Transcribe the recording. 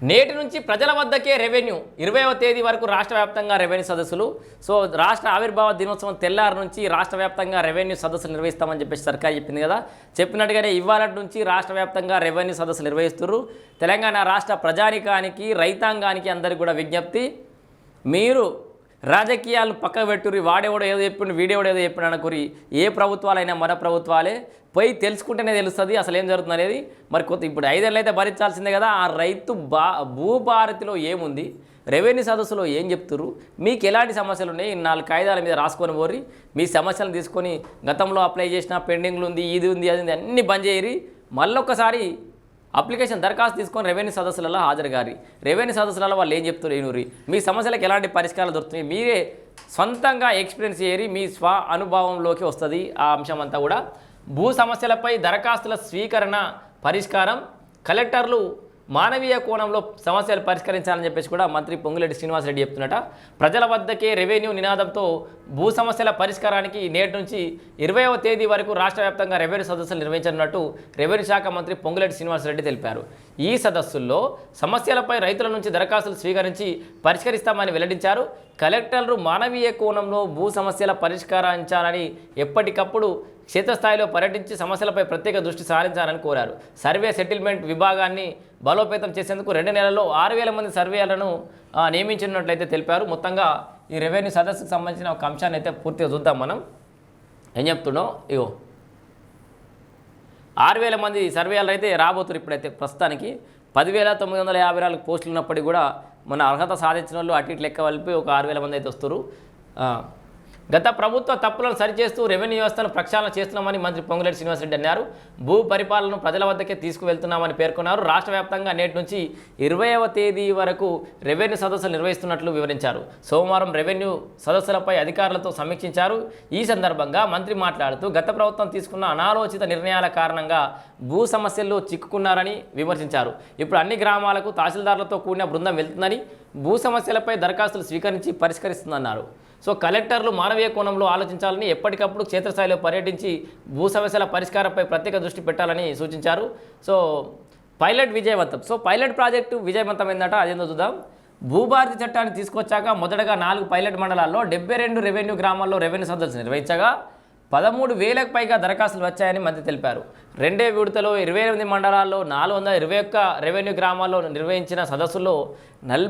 నేటి నుంచి ప్రజల వద్దకే రెవెన్యూ 20వ తేదీ వరకు రాష్ట్ర వ్యాప్తంగా రెవెన్యూ సదస్సులు. సో రాష్ట్ర ఆవిర్భావ దినోత్సవం తెల్లారి నుంచి రాష్ట్ర వ్యాప్తంగా రెవెన్యూ సదస్సులు నిర్వహిస్తామని చెప్పేసి సర్కార్ చెప్పింది కదా. చెప్పినట్టుగానే ఇవాళ నుంచి రాష్ట్ర వ్యాప్తంగా రెవెన్యూ సదస్సులు నిర్వహిస్తున్నారు. తెలంగాణ రాష్ట్ర ప్రజానికానికి రైతాంగానికి అందరికీ కూడా విజ్ఞప్తి, మీరు రాజకీయాలు పక్కకు పెట్టుర్రి, వాడేవాడు ఏదో చెప్పిండు వీడేవాడు ఏదో చెప్పిండు అనుకురి. ఏ ప్రభుత్వాలైనా మన ప్రభుత్వాలే, పోయి తెలుసుకుంటేనే తెలుస్తుంది అసలు ఏం జరుగుతుంది అనేది. మరి కొత్త ఇప్పుడు 5 ఏళ్ళు అయితే భరించాల్సిందే కదా. ఆ రైతు భూభారతిలో ఏముంది, రెవెన్యూ సదస్సులో ఏం చెప్తున్నారు, మీకు ఎలాంటి సమస్యలు ఉన్నాయి, 4 కాగితాల మీద రాసుకొని పోరి, మీ సమస్యలను తీసుకొని గతంలో అప్లై చేసిన పెండింగ్లు ఉంది, ఇది ఉంది అది ఉంది అన్నీ బంద్ చేయరి, మళ్ళొక్కసారి అప్లికేషన్ దరఖాస్తు తీసుకొని రెవెన్యూ సదస్సులలో హాజరు గారి. రెవెన్యూ సదస్సులలో వాళ్ళు ఏం చెప్తారు ఏనూరి, మీ సమస్యలకు ఎలాంటి పరిష్కారాలు దొరుకుతున్నాయి, మీరే సొంతంగా ఎక్స్పీరియన్స్ చేయరి, మీ స్వ అనుభవంలోకి వస్తుంది ఆ అంశం అంతా కూడా. భూ సమస్యలపై దరఖాస్తుల స్వీకరణ పరిష్కారం, కలెక్టర్లు మానవీయ కోణంలో సమస్యలు పరిష్కరించాలని చెప్పేసి కూడా మంత్రి పొంగులేటి శ్రీనివాసరెడ్డి చెప్తున్నట. ప్రజల వద్దకే రెవెన్యూ నినాదంతో భూ సమస్యల పరిష్కారానికి నేటి నుంచి 20వ తేదీ వరకు రాష్ట్ర వ్యాప్తంగా రెవెన్యూ సదస్సులు నిర్వహించనున్నట్టు రెవెన్యూ శాఖ మంత్రి పొంగులేటి శ్రీనివాసరెడ్డి తెలిపారు. ఈ సదస్సుల్లో సమస్యలపై రైతుల నుంచి దరఖాస్తులు స్వీకరించి పరిష్కరిస్తామని వెల్లడించారు. కలెక్టర్లు మానవీయ కోణంలో భూ సమస్యల పరిష్కరించాలని ఎప్పటికప్పుడు క్షేత్రస్థాయిలో పర్యటించి సమస్యలపై ప్రత్యేక దృష్టి సారించాలని కోరారు. సర్వే సెటిల్మెంట్ విభాగాన్ని బలోపేతం చేసేందుకు 2 నెలల్లో 6,000 మంది సర్వేలను నియమించినట్లయితే తెలిపారు. మొత్తంగా ఈ రెవెన్యూ సదస్సుకు సంబంధించిన ఒక అంశాన్ని అయితే పూర్తిగా చూద్దాం. మనం ఏం చెప్తున్నాం, ఇగో 6,000 మంది సర్వేలు అయితే రాబోతున్నారు. ఇప్పుడైతే ప్రస్తుతానికి 10,954 పోస్టులు ఉన్నప్పటికీ కూడా మన అర్హత సాధించిన వాళ్ళు అటు ఇటు లెక్క కలిపి ఒక 6,000 మంది అయితే వస్తారు. గత ప్రభుత్వ తప్పులను సరిచేస్తూ రెవెన్యూ వ్యవస్థను ప్రక్షాళన చేస్తున్నామని మంత్రి పొంగులేటి శ్రీనివాసరెడ్డి అన్నారు. భూ పరిపాలనను ప్రజల వద్దకే తీసుకువెళ్తున్నామని పేర్కొన్నారు. రాష్ట్ర వ్యాప్తంగా నేటి నుంచి 20వ తేదీ వరకు రెవెన్యూ సదస్సులు నిర్వహిస్తున్నట్లు వివరించారు. సోమవారం రెవెన్యూ సదస్సులపై అధికారులతో సమీక్షించారు. ఈ సందర్భంగా మంత్రి మాట్లాడుతూ గత ప్రభుత్వం తీసుకున్న అనాలోచిత నిర్ణయాల కారణంగా భూ సమస్యల్లో చిక్కుకున్నారని విమర్శించారు. ఇప్పుడు అన్ని గ్రామాలకు తహసీల్దార్లతో కూడిన బృందం వెళ్తుందని, భూ సమస్యలపై దరఖాస్తులు స్వీకరించి పరిష్కరిస్తుందన్నారు. సో కలెక్టర్లు మానవీయ కోణంలో ఆలోచించాలని, ఎప్పటికప్పుడు క్షేత్రస్థాయిలో పర్యటించి భూ సమస్యల పరిష్కారంపై ప్రత్యేక దృష్టి పెట్టాలని సూచించారు. సో పైలట్ విజయవంతం. సో పైలట్ ప్రాజెక్టు విజయవంతమైందట, అదేందో చూద్దాం. భూభారతి చట్టాన్ని తీసుకొచ్చాక మొదటగా 4 పైలట్ మండలాల్లో 72 రెవెన్యూ గ్రామాల్లో రెవెన్యూ సదస్సులు నిర్వహించగా 13,000కు పైగా దరఖాస్తులు వచ్చాయని మంత్రి తెలిపారు. 2వ విడతలో 28 మండలాల్లో 421 రెవెన్యూ గ్రామాల్లో నిర్వహించిన సదస్సుల్లో